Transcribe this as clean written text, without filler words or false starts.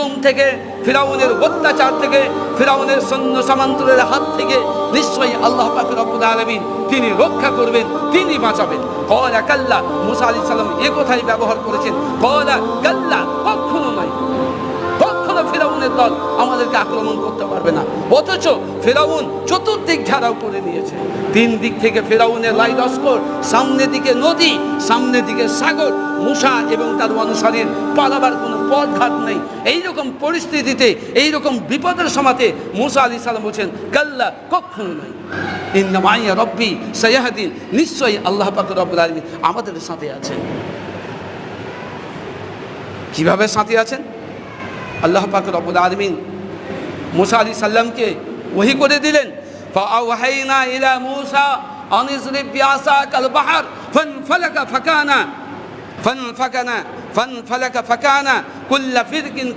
জুলুম থেকে, ফিরাউনের অত্যাচার থেকে, ফিরাউনের সৈন্য সামন্তরের হাত থেকে নিশ্চয়ই আল্লাহ পাক রব্বুল আলামিন তিনি রক্ষা করবেন, তিনি বাঁচাবেন। ক্বালা কাল্লা, মুসা আলাইহিস সালাম এই কথাই ব্যবহার করেছেন। ক্বালা কাল্লা, কখনো নয়, কখনো ফিরাউনের দল আমাদেরকে আক্রমণ করতে পারবে না। অথচ ফিরাউন চতুর্দিক ঘেরাও করে নিয়েছে। তিন দিক থেকে ফিরাউনের লাই লস্কর, সামনে দিকে নদী, সামনে দিকে সাগর, মুসা এবং তার অনুসারীর পালাবার কোনো পথঘাট নেই। এইরকম পরিস্থিতিতে, এইরকম বিপদের সময়তে মুসা আলাইহিস সালাম বলছেন কাল্লা, কখনো নয়, ইন্না মাইয়া রব্বি সায়াহদিন, নিশ্চয়ই আল্লাহ পাক রব্বুল আলামিন আমাদের সাথে আছেন। কিভাবে সাথে আছেন? আল্লাহ পাক রব্বুল আলামিন মুসা আলাইহিস সালামকে ওহী করে দিলেন। ফাআওহাইনা ইলা মুসা আন ইজরিব বিআসাকাল বাহর ফানফালাকা ফাকানা কুল্লা ফিরকিন